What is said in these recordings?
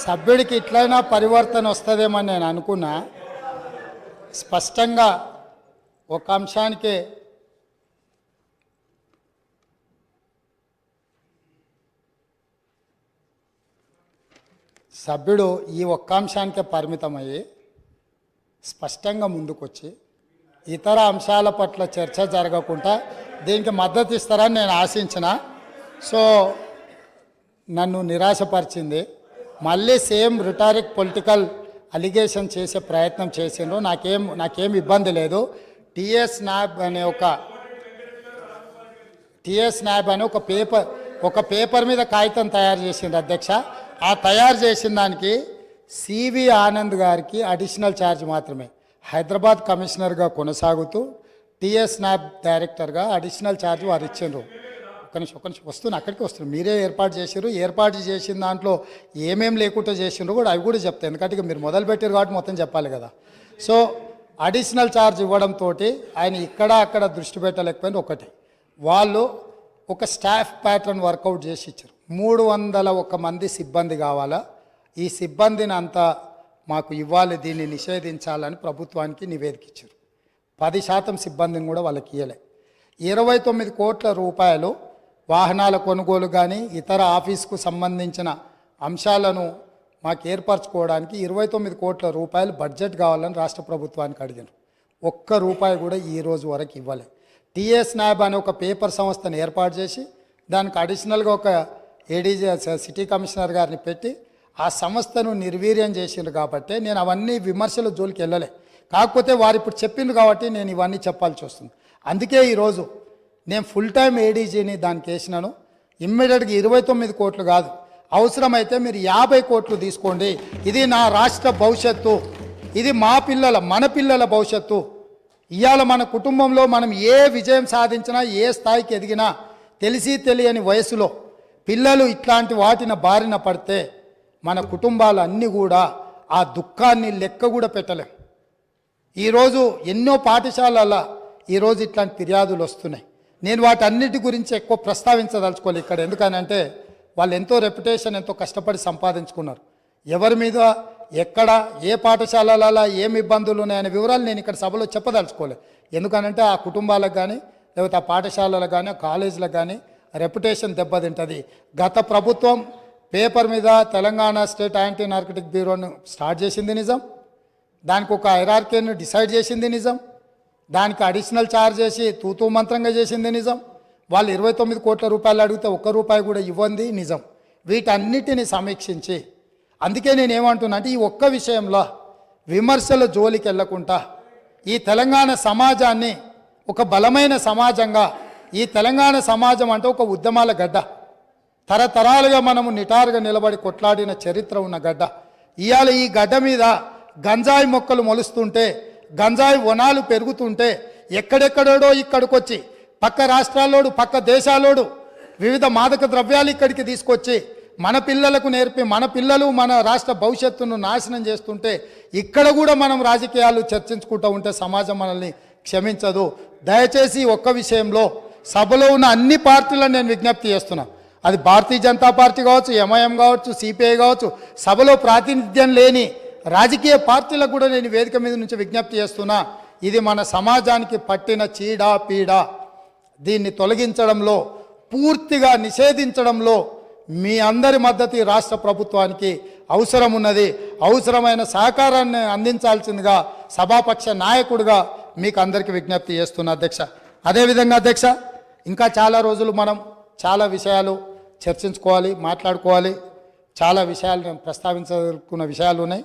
సభ్యుడికి ఇట్లైనా పరివర్తన వస్తుందేమని నేను అనుకున్నా. స్పష్టంగా ఒక అంశానికే సభ్యుడు ఈ ఒక్క అంశానికే పరిమితమయ్యి స్పష్టంగా ముందుకొచ్చి ఇతర అంశాల పట్ల చర్చ జరగకుండా దీనికి మద్దతు ఇస్తారని నేను ఆశించిన. సో నన్ను నిరాశపరిచింది. మళ్ళీ సేమ్ రిటారిక్ పొలిటికల్ అలిగేషన్ చేసే ప్రయత్నం చేసిండ్రు. నాకేం ఇబ్బంది లేదు. టిఎస్ నాబ్ అనే ఒక పేపర్ మీద కాగితం తయారు చేసిండ్రు అధ్యక్ష. ఆ తయారు చేసిన దానికి సివి ఆనంద్ గారికి అడిషనల్ ఛార్జ్ మాత్రమే. హైదరాబాద్ కమిషనర్గా కొనసాగుతూ టిఎస్ నాబ్ డైరెక్టర్గా అడిషనల్ ఛార్జ్ వారు ఇచ్చిండ్రు. ఒక నిమిషం వస్తున్నా, అక్కడికి వస్తున్నారు. మీరే ఏర్పాటు చేసారు. ఏర్పాటు చేసిన దాంట్లో ఏమేం లేకుండా చేసిండ్రు కూడా అవి కూడా చెప్తాయి. ఎందుకంటే ఇక మీరు మొదలు పెట్టారు కాబట్టి మొత్తం చెప్పాలి కదా. సో అడిషనల్ ఛార్జ్ ఇవ్వడంతో ఆయన ఇక్కడ అక్కడ దృష్టి పెట్టలేకపోయింది. ఒకటి, వాళ్ళు ఒక స్టాఫ్ ప్యాటర్న్ వర్కౌట్ చేసి ఇచ్చారు. 301 మంది సిబ్బంది కావాలా, ఈ సిబ్బందిని అంతా మాకు ఇవ్వాలి, దీన్ని నిషేధించాలని ప్రభుత్వానికి నివేదిక ఇచ్చారు. 10% సిబ్బందిని కూడా వాళ్ళకి ఇవ్వలే. 29 కోట్ల రూపాయలు వాహనాల కొనుగోలు కానీ ఇతర ఆఫీస్కు సంబంధించిన అంశాలను మాకు ఏర్పరచుకోవడానికి 29 కోట్ల రూపాయలు బడ్జెట్ కావాలని రాష్ట్ర ప్రభుత్వానికి అడిగారు. ఒక్క రూపాయి కూడా ఈ రోజు వరకు ఇవ్వలే. టిఎస్ నాబ్ అనే ఒక పేపర్ సంస్థను ఏర్పాటు చేసి దానికి అడిషనల్గా ఒక ఏడీజీ సిటీ కమిషనర్ గారిని పెట్టి ఆ సంస్థను నిర్వీర్యం చేసిండ్రు. కాబట్టి నేను అవన్నీ విమర్శల జోలికి వెళ్ళలే. కాకపోతే వారు ఇప్పుడు చెప్పిండ్రు కాబట్టి నేను ఇవన్నీ చెప్పాల్సి వస్తుంది. అందుకే ఈరోజు నేను ఫుల్ టైం ఏడీజీని దానికి వేసినాను. ఇమ్మీడియట్గా 29 కోట్లు కాదు, అవసరమైతే మీరు 50 కోట్లు తీసుకోండి. ఇది నా రాష్ట్ర భవిష్యత్తు, ఇది మన పిల్లల భవిష్యత్తు. ఇవాళ మన కుటుంబంలో మనం ఏ విజయం సాధించినా, ఏ స్థాయికి ఎదిగినా తెలిసి తెలియని వయసులో పిల్లలు ఇట్లాంటి వాటిని బారిన పడితే మన కుటుంబాలు అన్నీ కూడా ఆ దుఃఖాన్ని లెక్క కూడా పెట్టలేం. ఈరోజు ఎన్నో పాఠశాలల ఈరోజు ఇట్లాంటి ఫిర్యాదులు వస్తున్నాయి. నేను వాటన్నిటి గురించి ఎక్కువ ప్రస్తావించదలుచుకోవాలి ఇక్కడ. ఎందుకనంటే వాళ్ళు ఎంతో రెప్యుటేషన్ ఎంతో కష్టపడి సంపాదించుకున్నారు. ఎవరి మీద ఎక్కడ ఏ పాఠశాలలలో ఏమి ఇబ్బందులు ఉన్నాయనే వివరాలు నేను ఇక్కడ సభలో చెప్పదలుచుకోలేదు. ఎందుకనంటే ఆ కుటుంబాలకు కానీ లేకపోతే ఆ పాఠశాలలకు కానీ కాలేజీలకు కానీ రెప్యుటేషన్ దెబ్బతింటుంది. గత ప్రభుత్వం పేపర్ మీద తెలంగాణ స్టేట్ యాంటీ నార్కటిక్ బ్యూరోను స్టార్ట్ చేసింది నిజం, దానికి ఒక హైరార్కీని డిసైడ్ చేసింది నిజం, దానికి అడిషనల్ ఛార్జ్ చేసి తూతూ మంత్రంగా చేసింది నిజం. వాళ్ళు 29 కోట్ల రూపాయలు అడిగితే 1 రూపాయి కూడా ఇవ్వండి నిజం. వీటన్నిటిని సమీక్షించి అందుకే నేను ఏమంటున్నా అంటే ఈ ఒక్క విషయంలో విమర్శల జోలికి వెళ్లకుండా ఈ తెలంగాణ సమాజాన్ని ఒక బలమైన సమాజంగా, ఈ తెలంగాణ సమాజం అంటే ఒక ఉద్యమాల గడ్డ, తరతరాలుగా మనము నిటారుగా నిలబడి కొట్లాడిన చరిత్ర ఉన్న గడ్డ. ఇవాళ ఈ గడ్డ మీద గంజాయి మొక్కలు మొలుస్తుంటే, గంజాయి వనాలు పెరుగుతుంటే ఎక్కడెక్కడోడో ఇక్కడికొచ్చి పక్క రాష్ట్రాల్లోడు పక్క దేశాలోడు వివిధ మాదక ద్రవ్యాలు ఇక్కడికి తీసుకొచ్చి మన పిల్లలకు నేర్పి మన పిల్లలు మన రాష్ట్ర భవిష్యత్తును నాశనం చేస్తుంటే ఇక్కడ కూడా మనం రాజకీయాలు చర్చించుకుంటూ ఉంటే సమాజం మనల్ని క్షమించదు. దయచేసి ఒక్క విషయంలో సభలో ఉన్న అన్ని పార్టీలను నేను విజ్ఞప్తి చేస్తున్నా. అది భారతీయ జనతా పార్టీ కావచ్చు, ఎంఐఎం కావచ్చు, సిపిఐ కావచ్చు, సభలో ప్రాతినిధ్యం లేని రాజకీయ పార్టీలకు కూడా నేను వేదిక మీద నుంచి విజ్ఞప్తి చేస్తున్నా. ఇది మన సమాజానికి పట్టిన చీడ పీడ. దీన్ని తొలగించడంలో, పూర్తిగా నిషేధించడంలో మీ అందరి మద్దతు రాష్ట్ర ప్రభుత్వానికి అవసరం ఉన్నది. అవసరమైన సహకారాన్ని అందించాల్సిందిగా సభాపక్ష నాయకుడిగా మీకు అందరికీ విజ్ఞప్తి చేస్తున్నా అధ్యక్ష. అదేవిధంగా అధ్యక్ష, ఇంకా చాలా రోజులు మనం చాలా విషయాలు చర్చించుకోవాలి, మాట్లాడుకోవాలి. చాలా విషయాలు ప్రస్తావించుకున్న విషయాలు ఉన్నాయి.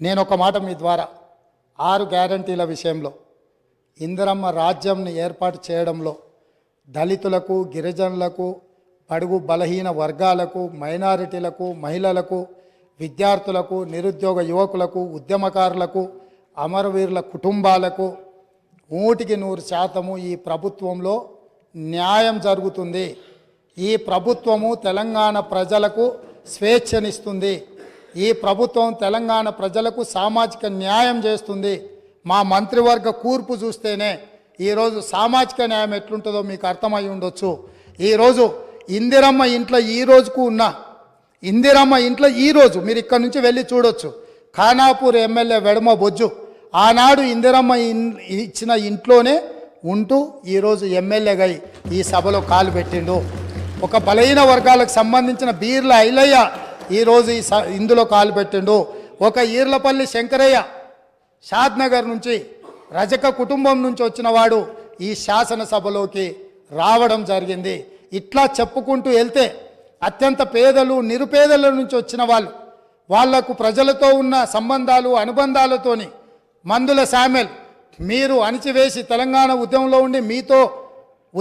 నేను ఒక మాట మీ ద్వారా 6 గ్యారంటీల విషయంలో ఇందిరమ్మ రాజ్యంని ఏర్పాటు చేయడంలో దళితులకు, గిరిజనులకు, బడుగు బలహీన వర్గాలకు, మైనారిటీలకు, మహిళలకు, విద్యార్థులకు, నిరుద్యోగ యువకులకు, ఉద్యమకారులకు, అమరవీరుల కుటుంబాలకు 100% ఈ ప్రభుత్వంలో న్యాయం జరుగుతుంది. ఈ ప్రభుత్వము తెలంగాణ ప్రజలకు స్వేచ్ఛనిస్తుంది. ఈ ప్రభుత్వం తెలంగాణ ప్రజలకు సామాజిక న్యాయం చేస్తుంది. మా మంత్రివర్గ కూర్పు చూస్తేనే ఈరోజు సామాజిక న్యాయం ఎట్లుంటుందో మీకు అర్థమై ఉండొచ్చు. ఈరోజు ఇందిరమ్మ ఇంట్లో ఈ రోజుకు ఉన్న ఇందిరమ్మ ఇంట్లో ఈరోజు మీరు ఇక్కడ నుంచి వెళ్ళి చూడొచ్చు. ఖానాపూర్ ఎమ్మెల్యే వెడమ బొజ్జు ఆనాడు ఇందిరమ్మ ఇచ్చిన ఇంట్లోనే ఉంటూ ఈరోజు ఎమ్మెల్యేగా ఈ సభలో కాలు పెట్టిండు. ఒక బలహీన వర్గాలకు సంబంధించిన బీర్ల ఐలయ్య ఈరోజు ఇందులో కాలు పెట్టిండు. ఒక ఈర్లపల్లి శంకరయ్య షాద్నగర్ నుంచి రజక కుటుంబం నుంచి వచ్చిన వాడు ఈ శాసనసభలోకి రావడం జరిగింది. ఇట్లా చెప్పుకుంటూ వెళ్తే అత్యంత పేదలు నిరుపేదల నుంచి వచ్చిన వాళ్లకు ప్రజలతో ఉన్న సంబంధాలు అనుబంధాలతోని మందుల శామ్యుల్ మీరు అణిచివేసి తెలంగాణ ఉద్యమంలో ఉండి మీతో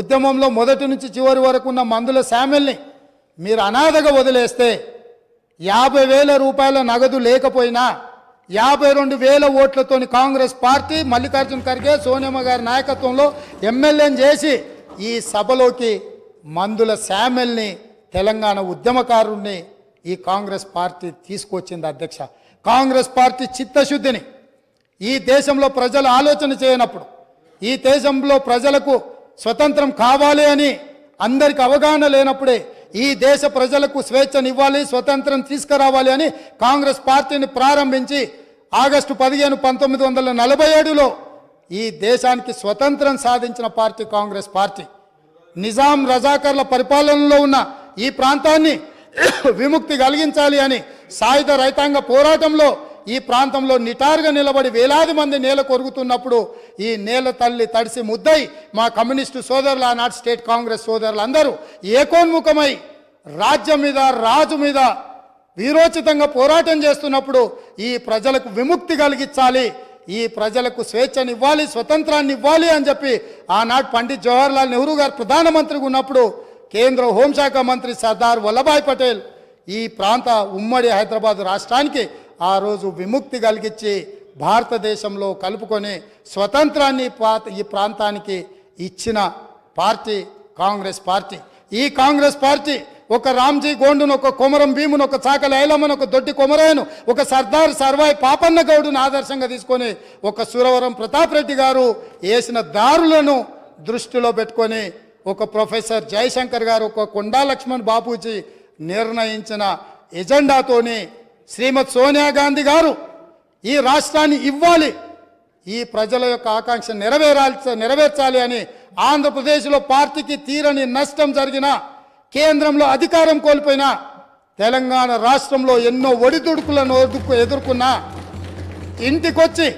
ఉద్యమంలో మొదటి నుంచి చివరి వరకు ఉన్న మందుల శామ్యుల్ని మీరు అనాథగా వదిలేస్తే 50,000 రూపాయల నగదు లేకపోయినా 52,000 ఓట్లతోని కాంగ్రెస్ పార్టీ మల్లికార్జున ఖర్గే సోనియమ్మ గారి నాయకత్వంలో ఎమ్మెల్యేని చేసి ఈ సభలోకి మందుల శామ్యుల్ని తెలంగాణ ఉద్యమకారుణ్ణి ఈ కాంగ్రెస్ పార్టీ తీసుకొచ్చింది. అధ్యక్ష, కాంగ్రెస్ పార్టీ చిత్తశుద్ధిని ఈ దేశంలో ప్రజలు ఆలోచన చేయనప్పుడు, ఈ దేశంలో ప్రజలకు స్వతంత్రం కావాలి అని అందరికి అవగాహన లేనప్పుడే ఈ దేశ ప్రజలకు స్వేచ్ఛనివ్వాలి, స్వతంత్రం తీసుకురావాలి అని కాంగ్రెస్ పార్టీని ప్రారంభించి ఆగస్టు 15, 1947లో ఈ దేశానికి స్వతంత్రం సాధించిన పార్టీ కాంగ్రెస్ పార్టీ. నిజాం రజాకర్ల పరిపాలనలో ఉన్న ఈ ప్రాంతాన్ని విముక్తి కలిగించాలి అని సాయుధ రైతాంగ పోరాటంలో ఈ ప్రాంతంలో నిటారుగా నిలబడి వేలాది మంది నేల కొరుగుతున్నప్పుడు ఈ నేల తల్లి తడిసి ముద్దై మా కమ్యూనిస్టు సోదరులు ఆనాటి స్టేట్ కాంగ్రెస్ సోదరులు అందరూ ఏకోన్ముఖమై రాజ్యం మీద రాజు మీద వీరోచితంగా పోరాటం చేస్తున్నప్పుడు ఈ ప్రజలకు విముక్తి కలిగించాలి, ఈ ప్రజలకు స్వేచ్ఛనివ్వాలి, స్వతంత్రాన్ని ఇవ్వాలి అని చెప్పి ఆనాడు పండిత్ జవహర్లాల్ నెహ్రూ గారు ప్రధానమంత్రిగా ఉన్నప్పుడు కేంద్ర హోంశాఖ మంత్రి సర్దార్ వల్లభాయ్ పటేల్ ఈ ప్రాంత ఉమ్మడి హైదరాబాద్ రాష్ట్రానికి ఆ రోజు విముక్తి కలిగించి భారతదేశంలో కలుపుకొని స్వతంత్రాన్ని ఈ ప్రాంతానికి ఇచ్చిన పార్టీ కాంగ్రెస్ పార్టీ. ఈ కాంగ్రెస్ పార్టీ ఒక రామ్జీ గోండును, ఒక కొమరం భీమును, ఒక చాకలి ఐలమ్మను, ఒక దొడ్డి కొమరయ్యను, ఒక సర్దార్ సర్వాయి పాపన్న గౌడును ఆదర్శంగా తీసుకొని ఒక సురవరం ప్రతాప్ రెడ్డి గారు వేసిన దారులను దృష్టిలో పెట్టుకొని ఒక ప్రొఫెసర్ జయశంకర్ గారు, ఒక కొండా లక్ష్మణ్ బాపూజీ నిర్ణయించిన ఎజెండాతోని శ్రీమతి సోనియా గాంధీ గారు ఈ రాష్ట్రాన్ని ఇవ్వాలి, ఈ ప్రజల యొక్క ఆకాంక్ష నెరవేర్చాలి అని ఆంధ్రప్రదేశ్లో పార్టీకి తీరని నష్టం జరిగిన, కేంద్రంలో అధికారం కోల్పోయినా, తెలంగాణ రాష్ట్రంలో ఎన్నో ఒడిదుడుకులను ఎదుర్కొన్నా, ఇంటికొచ్చి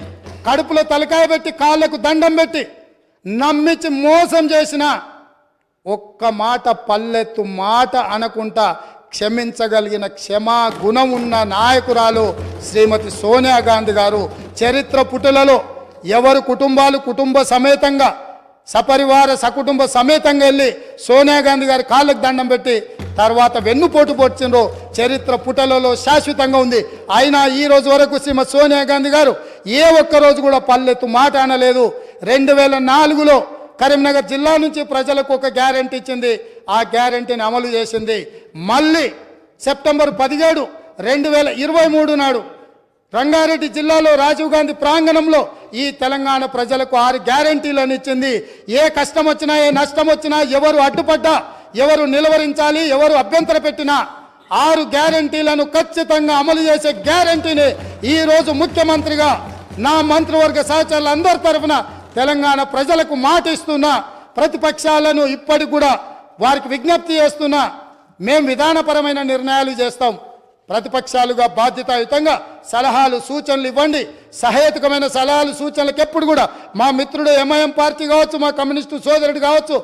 కడుపులో తలకాయ పెట్టి కాళ్ళకు దండం పెట్టి నమ్మించి మోసం చేసిన ఒక్క మాట పల్లెత్తు మాట అనకుండా క్షమించగలిగిన క్షమా గుణం ఉన్న నాయకురాలు శ్రీమతి సోనియా గాంధీ గారు. చరిత్ర పుటలలో ఎవరు కుటుంబాలు కుటుంబ సమేతంగా సపరివార సకుటుంబ సమేతంగా వెళ్ళి సోనియా గాంధీ గారి కాళ్ళకు దండం పెట్టి తర్వాత వెన్నుపోటు పొడిచిండ్రో చరిత్ర పుటలలో శాశ్వతంగా ఉంది. అయినా ఈ రోజు వరకు శ్రీమతి సోనియా గాంధీ గారు ఏ ఒక్కరోజు కూడా పల్లెత్తు మాట అనలేదు. 2004లో కరీంనగర్ జిల్లా నుంచి ప్రజలకు ఒక గ్యారెంటీ ఇచ్చింది, ఆ గ్యారెంటీని అమలు చేసింది. మళ్ళీ సెప్టెంబర్ 17, 2023 నాడు రంగారెడ్డి జిల్లాలో రాజీవ్ గాంధీ ప్రాంగణంలో ఈ తెలంగాణ ప్రజలకు 6 గ్యారెంటీలను ఇచ్చింది. ఏ కష్టం వచ్చినా ఏ నష్టం వచ్చినా ఎవరు అడ్డుపడ్డా ఎవరు నిలవరించాలి ఎవరు అభ్యంతర పెట్టినా 6 గ్యారెంటీలను ఖచ్చితంగా అమలు చేసే గ్యారెంటీని ఈరోజు ముఖ్యమంత్రిగా నా మంత్రివర్గ సహచరులందరి తరఫున తెలంగాణ ప్రజలకు మాట ఇస్తున్నా. ప్రతిపక్షాలను ఇప్పటికి కూడా వారికి విజ్ఞప్తి చేస్తున్నా, మేము విధానపరమైన నిర్ణయాలు చేస్తాం, ప్రతిపక్షాలుగా బాధ్యతాయుతంగా సలహాలు సూచనలు ఇవ్వండి. సహేతుకమైన సలహాలు సూచనలకు ఎప్పుడు కూడా మా మిత్రుడు ఎంఐఎం పార్టీ కావచ్చు, మా కమ్యూనిస్టు సోదరుడు కావచ్చు,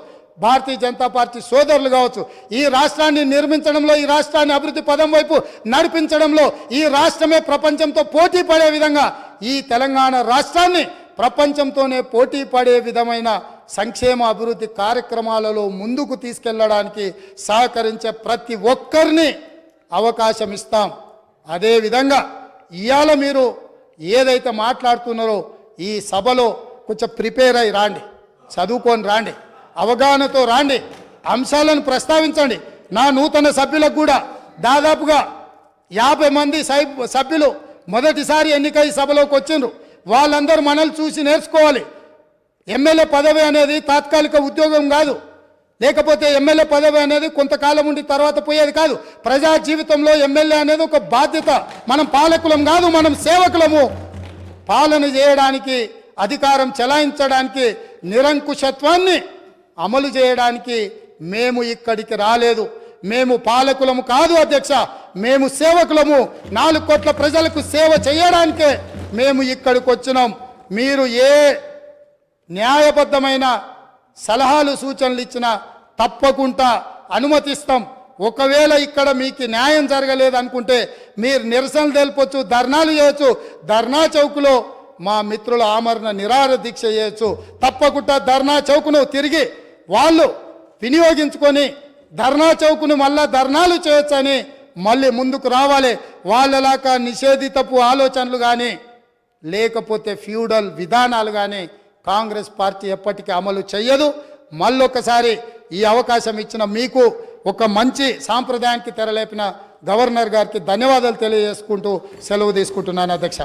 భారతీయ జనతా పార్టీ సోదరులు కావచ్చు, ఈ రాష్ట్రాన్ని నిర్మించడంలో ఈ రాష్ట్రాన్ని అభివృద్ధి పదం వైపు నడిపించడంలో ఈ రాష్ట్రమే ప్రపంచంతో పోటీ పడే విధంగా ఈ తెలంగాణ రాష్ట్రాన్ని ప్రపంచంతోనే పోటీ పడే విధమైన సంక్షేమ అభివృద్ధి కార్యక్రమాలలో ముందుకు తీసుకెళ్లడానికి సహకరించే ప్రతి ఒక్కరిని అవకాశం ఇస్తాం. అదేవిధంగా ఇవాళ మీరు ఏదైతే మాట్లాడుతున్నారో ఈ సభలో కొంచెం ప్రిపేర్ అయి రాండి, చదువుకొని రాండి, అవగాహనతో రాండి, అంశాలను ప్రస్తావించండి. నా నూతన సభ్యులకు కూడా దాదాపుగా 50 మంది సభ్యులు మొదటిసారి ఎన్నికై సభలోకి వచ్చిండ్రు. వాళ్ళందరూ మనల్ని చూసి నేర్చుకోవాలి. ఎమ్మెల్యే పదవి అనేది తాత్కాలిక ఉద్యోగం కాదు, లేకపోతే ఎమ్మెల్యే పదవి అనేది కొంతకాలం ఉండి తర్వాత పోయేది కాదు. ప్రజా జీవితంలో ఎమ్మెల్యే అనేది ఒక బాధ్యత. మనం పాలకులం కాదు, మనం సేవకులము. పాలన చేయడానికి, అధికారం చెలాయించడానికి, నిరంకుశత్వాన్ని అమలు చేయడానికి మేము ఇక్కడికి రాలేదు. మేము పాలకులము కాదు అధ్యక్ష, మేము సేవకులము. 4 కోట్ల ప్రజలకు సేవ చేయడానికే మేము ఇక్కడికి వచ్చినాం. మీరు ఏ న్యాయబద్ధమైన సలహాలు సూచనలు ఇచ్చినా తప్పకుండా అనుమతిస్తాం. ఒకవేళ ఇక్కడ మీకు న్యాయం జరగలేదు అనుకుంటే మీరు నిరసనలు తెలుపొచ్చు, ధర్నాలు చేయొచ్చు. ధర్నా చౌక్లో మా మిత్రుల ఆమరణ నిరాహార దీక్ష చేయొచ్చు. తప్పకుండా ధర్నా చౌక్ను తిరిగి వాళ్ళు వినియోగించుకొని ధర్నా చౌక్ను మళ్ళా ధర్నాలు చేయొచ్చని మళ్ళీ ముందుకు రావాలి. వాళ్ళలాగా నిషేధితపు ఆలోచనలు కానీ లేకపోతే ఫ్యూడల్ విధానాలు కానీ కాంగ్రెస్ పార్టీ ఎప్పటికీ అమలు చేయదు. మళ్ళొకసారి ఈ అవకాశం ఇచ్చిన మీకు, ఒక మంచి సాంప్రదాయానికి తెరలేపిన గవర్నర్ గారికి ధన్యవాదాలు తెలియజేసుకుంటూ సెలవు తీసుకుంటున్నాను అధ్యక్ష.